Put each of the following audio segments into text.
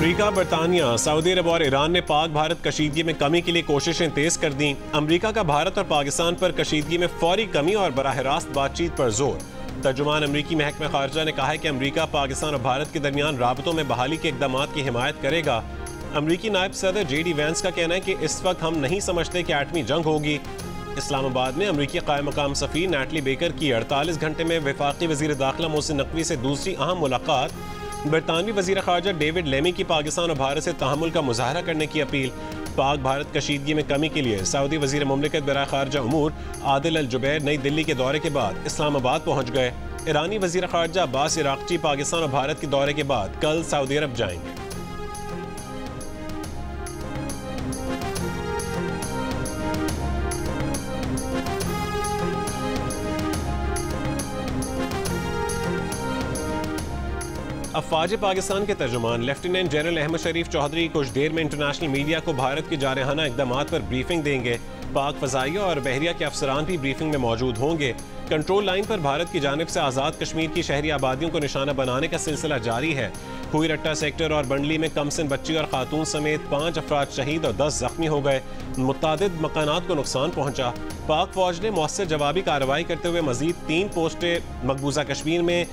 अमरीका, बरतानिया, सऊदी अरब और ईरान ने पाक भारत कशीदगी में कमी के लिए कोशिशें तेज कर दी। अमरीका का भारत और पाकिस्तान पर कशीदगी में फौरी कमी और बराह रास्त बातचीत पर जोर। तर्जुमान अमरीकी महकमा खारजा ने कहा है कि अमरीका पाकिस्तान और भारत के दरमियान राबतों में बहाली के इकदाम की हिमायत करेगा। अमरीकी नायब सदर JD वैंस का कहना है कि इस वक्त हम नहीं समझते कि एटमी जंग होगी। इस्लामाबाद में अमरीकी कायम मकाम सफ़ीर नैटली बेकर की 48 घंटे में वफाकी वज़ीर दाखिला मोहसिन नकवी से दूसरी अहम मुलाकात। बरतानवी वज़ीर ख़ारजा डेविड लेमी की पाकिस्तान और भारत से तहम्मुल का मुज़ाहरा करने की अपील। पाक भारत कशीदगी में कमी के लिए सऊदी वज़ीर मुमलिकत बराए ख़ारजा उमूर आदिल अल जुबैर नई दिल्ली के दौरे के बाद इस्लामाबाद पहुँच गए। ईरानी वज़ीर ख़ारजा अब्बास इराक़ची पाकिस्तान और भारत के दौरे के बाद कल सऊदी अरब जाएंगे। अफवाज पाकिस्तान के तर्जुमान लेफ्टिनेंट जनरल अहमद शरीफ चौधरी कुछ देर में इंटरनेशनल मीडिया को भारत के जारहाना इकदाम पर ब्रीफिंग देंगे। पाक फ़ज़ाइया और बहरिया के अफसरान भी ब्रीफिंग में मौजूद होंगे। कंट्रोल लाइन पर भारत की जानिब से आज़ाद कश्मीर की शहरी आबादियों को निशाना बनाने का सिलसिला जारी है। हुई रट्टा सेक्टर और बंडली में कमसिन बच्ची और खातून समेत 5 अफराद शहीद और 10 जख्मी हो गए। मुतादिद मकानात को नुकसान पहुंचा। पाक फौज ने मौसर जवाबी कार्रवाई करते हुए मजीद 3 पोस्टें मकबूजा कश्मीर में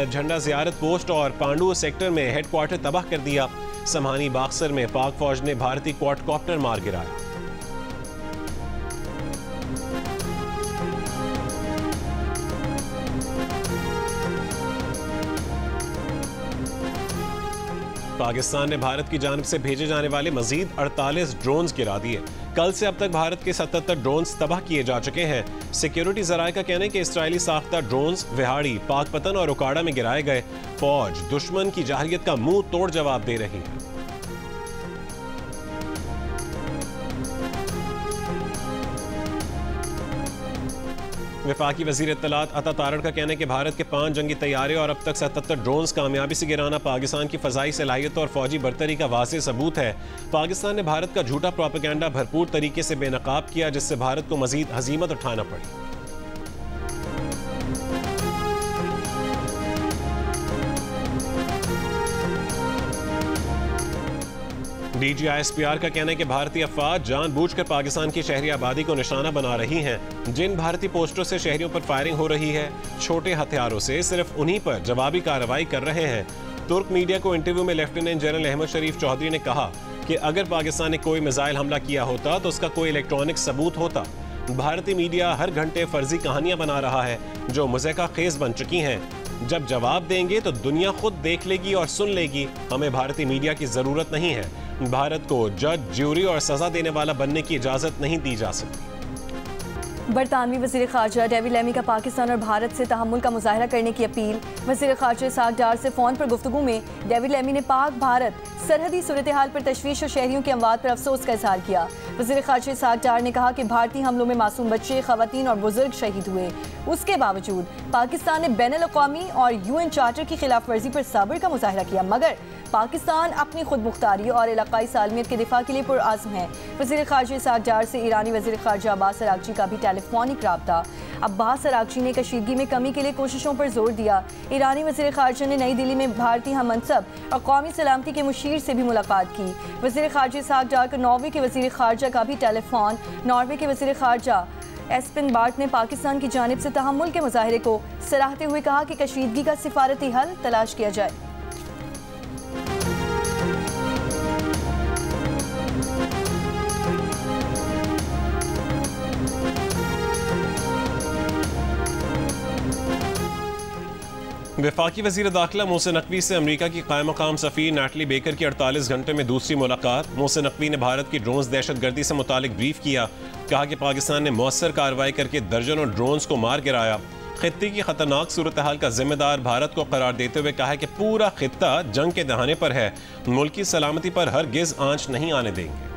झंडा ज़ियारत पोस्ट और पांडू सेक्टर में हेडक्वार्टर तबाह कर दिया। समहानी बाक्सर में पाक फौज ने भारतीय क्वाडकॉप्टर मार गिराया। पाकिस्तान ने भारत की जानिब से भेजे जाने वाले मजीद 48 ड्रोन्स गिरा दिए। कल से अब तक भारत के 77 ड्रोन्स तबाह किए जा चुके हैं। सिक्योरिटी ज़राए का कहना है कि इसराइली साख्ता ड्रोन्स विहाड़ी, पाकपतन और उकाड़ा में गिराए गए। फौज दुश्मन की जाहिलियत का मुंह तोड़ जवाब दे रही है। वफाकी वज़ीर इत्तलात अता तारड़ का कहना है कि भारत के 5 जंगी तैयारे और अब तक 77 ड्रोन्स कामयाबी से गिराना पाकिस्तान की फ़ज़ाई सलाहियत और फौजी बरतरी का वाज़ेह सबूत है। पाकिस्तान ने भारत का झूठा प्रोपेगेंडा भरपूर तरीके से बेनकाब किया, जिससे भारत को मज़ीद हज़ीमत उठाना पड़ी। DGISPR का कहना है कि भारतीय अफवाज जानबूझकर पाकिस्तान की शहरी आबादी को निशाना बना रही हैं। जिन भारतीय पोस्टों से शहरियों पर फायरिंग हो रही है, छोटे हथियारों से सिर्फ उन्हीं पर जवाबी कार्रवाई कर रहे हैं। तुर्क मीडिया को इंटरव्यू में लेफ्टिनेंट जनरल अहमद शरीफ चौधरी ने कहा कि अगर पाकिस्तान ने कोई मिसाइल हमला किया होता तो उसका कोई इलेक्ट्रॉनिक सबूत होता। भारतीय मीडिया हर घंटे फर्जी कहानियां बना रहा है जो मुज़हका खेज बन चुकी हैं। जब जवाब देंगे तो दुनिया खुद देख लेगी और सुन लेगी। हमें भारतीय मीडिया की जरूरत नहीं है। भारत को जज, ज्यूरी और सजा देने वाला बनने की इजाजत नहीं दी जा सकती। बरतानवी वज़ीर ख़ारजा डेविड लेमी का पाकिस्तान और भारत से तहम्मुल का मुज़ाहरा करने की अपील। वज़ीर ख़ारजा इसहाक़ डार से फ़ोन पर गुफ्तगू में डेविड लेमी ने पाक भारत सरहदी सूरत हाल पर तशवीश और शहरियों की अमवात पर अफसोस का इजहार किया। वज़ीर ख़ारजा इसहाक़ डार ने कहा कि भारतीय हमलों में मासूम बच्चे, ख़वातीन और बुजुर्ग शहीद हुए। उसके बावजूद पाकिस्तान ने बैनुल-अक़वामी और UN चार्टर की खिलाफ वर्जी पर सब्र का मुज़ाहरा किया, मगर पाकिस्तान अपनी खुद मुख्तारी और इलाकाई सालमियत के दिफा के लिए पुरआज़्म है। वज़ीर ख़ारजा इसहाक़ डार से ईरानी वज़ीर ख़ारजा अब्बास अराग़ची का भी टेलीफोनिक राब्ता। अब्बास अराग़ची ने कशीदगी में कमी के लिए कोशिशों पर जोर दिया। ईरानी वज़ीर ख़ारजा ने नई दिल्ली में भारतीय हममनसब और कौमी सलामती के मुशीर से भी मुलाकात की। वज़ीर ख़ारजा इसहाक़ डार को नॉर्वे के वज़ीर ख़ारजा का भी टेलीफोन। नॉर्वे के वज़ीर ख़ारजा एस्पेन बार्ट ने पाकिस्तान की जानिब से तहम्मुल के मुज़ाहरे को सराहते हुए कहा कि कशीदगी का सिफारती हल तलाश किया जाए। वफाकी वज़ीर दाखिला मोहसिन नकवी से अमरीका की कायम मकाम सफ़ीर नैटली बेकर की 48 घंटे में दूसरी मुलाकात। मोहसिन नकवी ने भारत की ड्रोन्स दहशतगर्दी से मुतालिक ब्रीफ किया। कहा कि पाकिस्तान ने मौसर कार्रवाई करके दर्जनों ड्रोन्स को मार गिराया। खित्ते की खतरनाक सूरत हाल का जिम्मेदार भारत को करार देते हुए कहा कि पूरा खित्ता जंग के दहाने पर है। मुल्क की सलामती पर हरगिज आंच नहीं आने देंगे।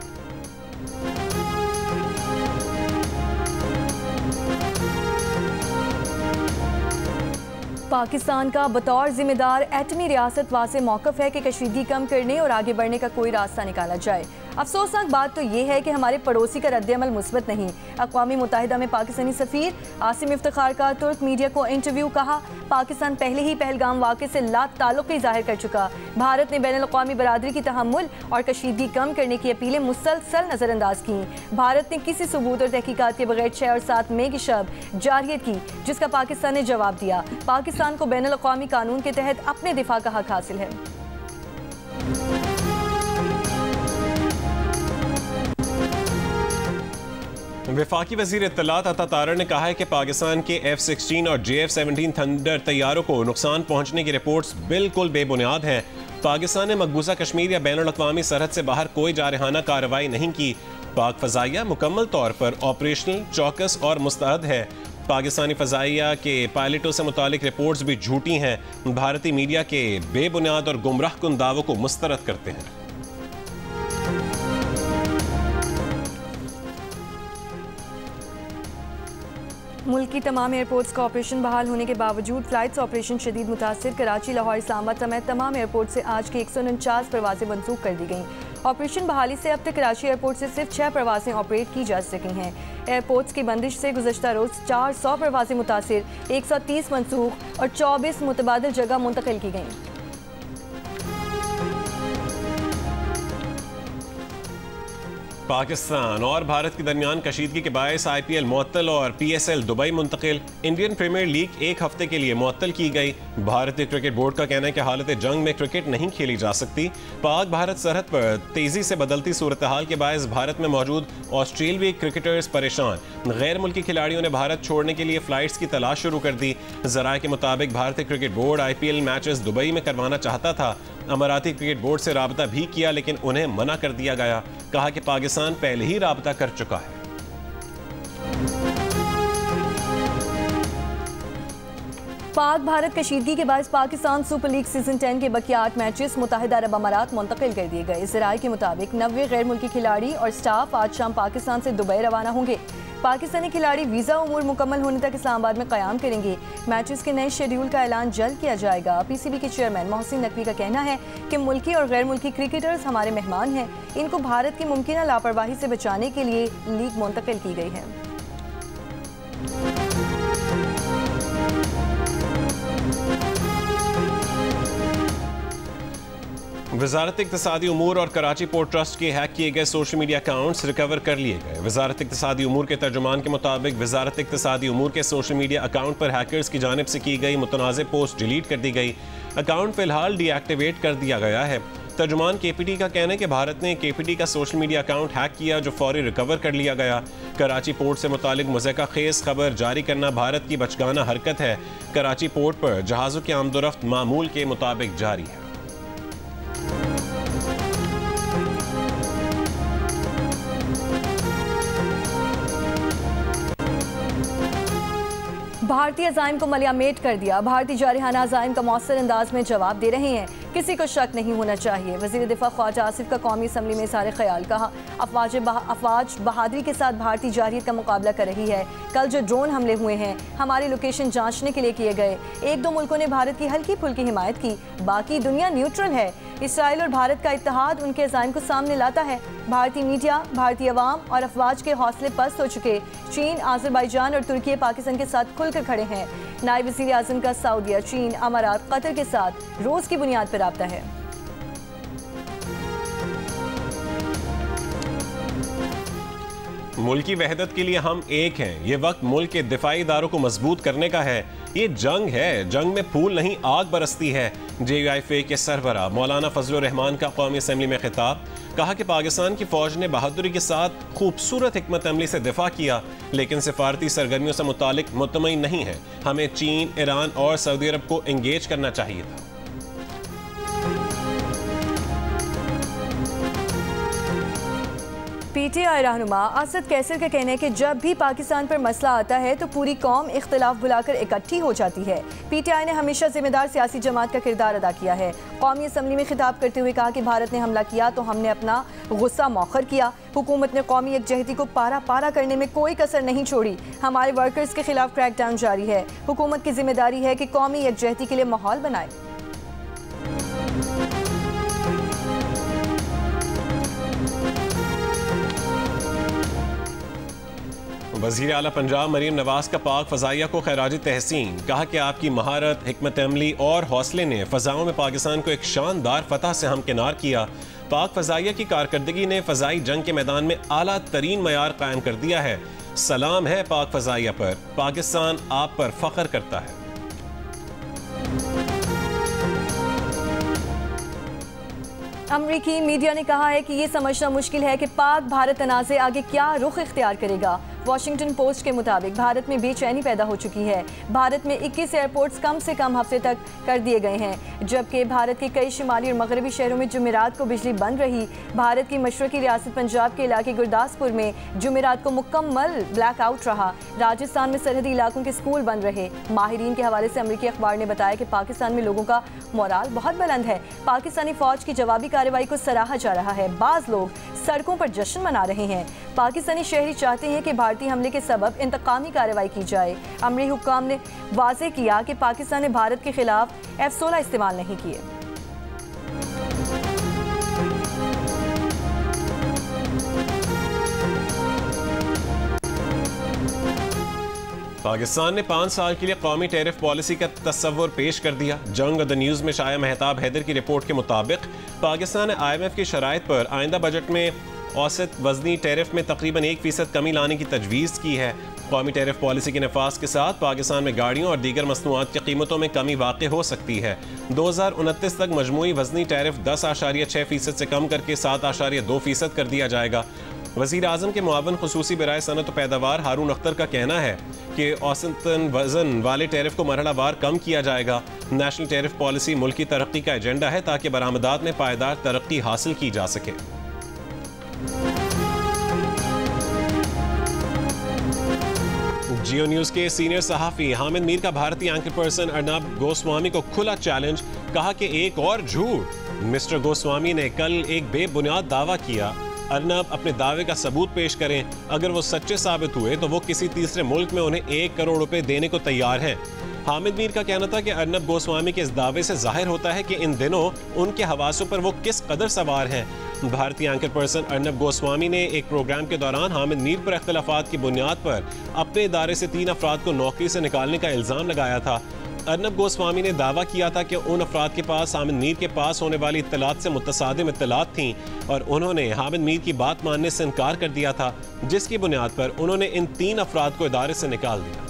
पाकिस्तान का बतौर जिम्मेदार एटमी रियासत वाज़ेह मौक़िफ़ है कि कशीदगी कम करने और आगे बढ़ने का कोई रास्ता निकाला जाए। अफसोसनाक बात तो ये है कि हमारे पड़ोसी का रद्द-ए-अमल मुस्बत नहीं। अक़वामी मुत्तहिदा में पाकिस्तानी सफ़ीर आसिम इफ्तिखार का तुर्क मीडिया को इंटरव्यू, कहा पाकिस्तान पहले ही पहलगाम वाक़े से लाताल्लुक़ी ज़ाहिर कर चुका। भारत ने बैनुल-अक़वामी बरादरी की तहम्मुल और कशीदगी कम करने की अपीलें मुसलसल नज़रअंदाज की। भारत ने किसी सबूत और तहकीकात के बगैर 6 और 7 मई की शब जारियत की, जिसका पाकिस्तान ने जवाब दिया। पाकिस्तान को बैनुल-अक़वामी कानून के तहत अपने दिफा का हक हासिल है। वफाकी वज़ीर इत्तलात अता तारर ने कहा है कि पाकिस्तान के F-16 और JF-17 थंडर तैयारों को नुकसान पहुंचने की रिपोर्ट्स बिल्कुल बेबुनियाद हैं। पाकिस्तान ने मकबूजा कश्मीर या बैनुल-अक़वामी सरहद से बाहर कोई जारहाना कार्रवाई नहीं की। पाक फ़ज़ाइया मुकम्मल तौर पर ऑपरेशनल, चौकस और मुस्तैद है। पाकिस्तानी फ़ज़ाइया के पायलटों से मुतालिक रिपोर्ट्स भी झूठी हैं। भारतीय मीडिया के बेबुनियाद और गुमराहकुन दावों को मुस्तरद करते हैं। मुल्क की तमाम एयरपोर्ट्स का ऑपरेशन बहाल होने के बावजूद फ्लाइट्स ऑपरेशन शदीद मुतासिर। कराची, लाहौर, इस्लामाबाद समेत तमाम एयरपोर्ट से आज की 149 परवाजें मनसूख कर दी गईं। ऑपरेशन बहाली से अब तक कराची एयरपोर्ट से सिर्फ 6 परवाजें ऑपरेट की जा सकी हैं। एयरपोर्ट्स की बंदिश से गुज़श्ता रोज़ 400 परवाजें मुतासिर, 130 मनसूख और 24 मुतबादिल जगह मुंतकिल की गईं। पाकिस्तान और भारत के दरमियान कशीदगी के बायस IPL मुअत्तल और PSL दुबई मुंतकिल। इंडियन प्रीमियर लीग एक हफ्ते के लिए मुअत्तल की गई। भारतीय क्रिकेट बोर्ड का कहना है कि हालत जंग में क्रिकेट नहीं खेली जा सकती। पाक भारत सरहद पर तेजी से बदलती सूरत हाल के बायस भारत में मौजूद ऑस्ट्रेलियाई क्रिकेटर्स परेशान। गैर मुल्की खिलाड़ियों ने भारत छोड़ने के लिए फ्लाइट्स की तलाश शुरू कर दी। ज़राए के मुताबिक भारतीय cricket board IPL matches Dubai में करवाना चाहता था। अमाराती क्रिकेट बोर्ड से राबता भी किया, लेकिन उन्हें मना कर दिया गया। कहा कि पाकिस्तान पहले ही राबता कर चुका है। पाक भारत कशीदगी के बाद पाकिस्तान सुपर लीग सीजन 10 के बकिया 8 मैचेस मुत्तहिदा अरब अमारात मुंतकिल कर दिए गए। ज़राए के मुताबिक 90 गैर मुल्की खिलाड़ी और स्टाफ आज शाम पाकिस्तान से दुबई रवाना होंगे। पाकिस्तानी खिलाड़ी वीज़ा उमूर मुकम्मल होने तक इस्लामाबाद में क़याम करेंगे। मैचेस के नए शेड्यूल का ऐलान जल्द किया जाएगा। PCB के चेयरमैन मोहसिन नकवी का कहना है कि मुल्की और गैर मुल्की क्रिकेटर्स हमारे मेहमान हैं। इनको भारत की मुमकिन लापरवाही से बचाने के लिए लीग मुंतकिल की गई है। वज़ारत इक़्तिसादी उमूर और कराची पोर्ट ट्रस्ट के हैक किए गए सोशल मीडिया अकाउंट्स रिकवर कर लिए गए। वज़ारत इक़्तिसादी उमूर के तर्जुमान के मुताबिक वज़ारत इक़्तिसादी उमूर के सोशल मीडिया अकाउंट पर हैकर्स की जानिब से की गई मुतनाज़ पोस्ट डिलीट कर दी गई। अकाउंट फ़िलहाल डीएक्टिवेट कर दिया गया है। तर्जुमान KPT का कहना है कि भारत ने KPT का सोशल मीडिया अकाउंट हैक किया, जो फौरी रिकवर कर लिया गया। कराची पोर्ट से मुतालिक मुज़क्का खेज़ खबर जारी करना भारत की बचगाना हरकत है। कराची पोर्ट पर जहाज़ों की आमदोरफ्त मामूल के मुताबिक जारी है। भारतीय अज़ाइम को मलियामेट कर दिया। भारतीय जारहाना अज़ाइम का मौसर अंदाज में जवाब दे रहे हैं। किसी को शक नहीं होना चाहिए। वज़ीर दिफा ख्वाजा आसिफ का कौमी असम्बली में सारे ख्याल। कहा अफवाज बहादुरी के साथ भारतीय जारहियत का मुकाबला कर रही है। कल जो ड्रोन हमले हुए हैं हमारी लोकेशन जांचने के लिए किए गए। 1-2 मुल्कों ने भारत की हल्की फुल्की हिमायत की, बाकी दुनिया न्यूट्रल है। इसराइल और भारत का इत्तेहाद उनके अज़ाइम को सामने लाता है। भारतीय मीडिया, भारतीय अवाम और अफवाज के हौसले पस्त हो चुके। चीन, आज़रबाईजान और तुर्की पाकिस्तान के साथ खुलकर खड़े हैं। नायब वज़ीर आज़म का सऊदीया, चीन, अमारात, कतर के साथ रोज़ की बुनियाद पर राब्ता है। मुल्क की वहदत के लिए हम एक हैं। ये वक्त मुल्क के दिफाई इदारों को मजबूत करने का है। ये जंग है, जंग में फूल नहीं आग बरसती है। JUIFA के सरबराह मौलाना फजलुर रहमान का कौमी असम्बली में खिताब। कहा कि पाकिस्तान की फौज ने बहादुरी के साथ खूबसूरत हिकमत अमली से दिफा किया, लेकिन सिफारती सरगर्मियों से मुतालिक मुतमईन नहीं है। हमें चीन, ईरान और सऊदी अरब को एंगेज करना चाहिए था। PTI रहनुमा असद कैसर का कहना है कि जब भी पाकिस्तान पर मसला आता है तो पूरी कौम इख्तिलाफ बुलाकर इकट्ठी हो जाती है। PTI ने हमेशा जिम्मेदार सियासी जमात का किरदार अदा किया है। कौमी असम्बली में खिताब करते हुए कहा कि भारत ने हमला किया तो हमने अपना गुस्सा मौखर किया। हुकूमत ने कौमी यकजहती को पारा पारा करने में कोई कसर नहीं छोड़ी। हमारे वर्कर्स के खिलाफ क्रैकडाउन जारी है। हुकूमत की जिम्मेदारी है कि कौमी यकजहती के लिए माहौल बनाए। वज़ीर आला पंजाब मरीम नवाज का पाक फ़ज़ाइया को खैराज तहसीन। कहा कि आपकी महारत, हिकमत अमली और हौसले ने फ़ज़ाओं में पाकिस्तान को एक शानदार फतह से हमकिनार किया। पाक फ़ज़ाइया की कारकर्दगी ने फ़ज़ाई जंग के मैदान में आला तरीन मयार कायम कर दिया है। सलाम है पाक फ़ज़ाइया पर, पाकिस्तान आप पर फ़ख्र करता है। अमरीकी मीडिया ने कहा है कि ये समझना मुश्किल है कि पाक भारत तनाज़े आगे क्या रुख इख्तियार करेगा। वॉशिंगटन पोस्ट के मुताबिक भारत में बेचैनी पैदा हो चुकी है। भारत में 21 एयरपोर्ट्स कम से कम हफ्ते तक कर दिए गए हैं, जबकि भारत के कई शुमाली और मगरबी शहरों में जुमेरात को बिजली बंद रही। भारत की मशरकी रियासत पंजाब के इलाके गुरदासपुर में जुमेरात को मुकम्मल ब्लैक आउट रहा। राजस्थान में सरहदी इलाकों के स्कूल बंद रहे। माहिरीन के हवाले से अमरीकी अखबार ने बताया कि पाकिस्तान में लोगों का मोराल बहुत बुलंद है। पाकिस्तानी फौज की जवाबी कार्रवाई को सराहा जा रहा है। बाज़ लोग सड़कों पर जश्न मना रहे हैं। पाकिस्तानी शहरी चाहते हैं कि भारतीय हमले के सबब इंतकामी कार्रवाई की जाए। अमरी हुक्काम ने वाज़ेह किया कि पाकिस्तान ने भारत के खिलाफ F-16 इस्तेमाल नहीं किए। पाकिस्तान ने 5 साल के लिए कौमी टैरिफ पॉलिसी का तस्वुर पेश कर दिया। जंग द न्यूज़ में शाया महताब हैदर की रिपोर्ट के मुताबिक पाकिस्तान ने IMF की शराइत पर आइंदा बजट में औसत वज़नी टैरिफ में तकरीबन 1% कमी लाने की तजवीज़ की है। कौमी टैरिफ पॉलिसी के नफाज के साथ पाकिस्तान में गाड़ियों और दीगर मसनूआत की कीमतों में कमी वाक़ई हो सकती है। 2029 तक मजमूई वज़नी टैरिफ 10.6% से कम करके 7.2% कर दिया जाएगा। वज़ीर आज़म के मुआवन खुसूसी बराए सनत व पैदावार हारून अख्तर का कहना है कि औसतन वज़न वाले टैरिफ को मरहलावार कम किया जाएगा। नेशनल टैरिफ पॉलिसी मुल्क की तरक्की का एजेंडा है ताकि बरामदात में पायदार तरक्की हासिल की जा सके। जियो न्यूज़ के सीनियर सहाफ़ी हामिद मीर का भारतीय एंकर पर्सन अर्नब गोस्वामी को खुला चैलेंज। कहा कि एक और झूठ। मिस्टर गोस्वामी ने कल एक बेबुनियाद दावा किया। अर्नब अपने दावे का सबूत पेश करें। अगर वो सच्चे साबित हुए तो वो किसी तीसरे मुल्क में उन्हें 1 करोड़ रुपए देने को तैयार हैं। हामिद मीर का कहना था कि अर्नब गोस्वामी के इस दावे से जाहिर होता है कि इन दिनों उनके हवासों पर वो किस कदर सवार हैं। भारतीय एंकर पर्सन अर्नब गोस्वामी ने एक प्रोग्राम के दौरान हामिद मीर पर इख्तिलाफात की बुनियाद पर अपने इदारे से 3 अफराद को नौकरी से निकालने का इल्ज़ाम लगाया था। अर्नब गोस्वामी ने दावा किया था कि उन अफराद के पास हामिद मीर के पास होने वाली इत्तलात से मुतसादिम इत्तलात थीं और उन्होंने हामिद मीर की बात मानने से इनकार कर दिया था, जिसकी बुनियाद पर उन्होंने इन 3 अफराद को इदारे से निकाल दिया।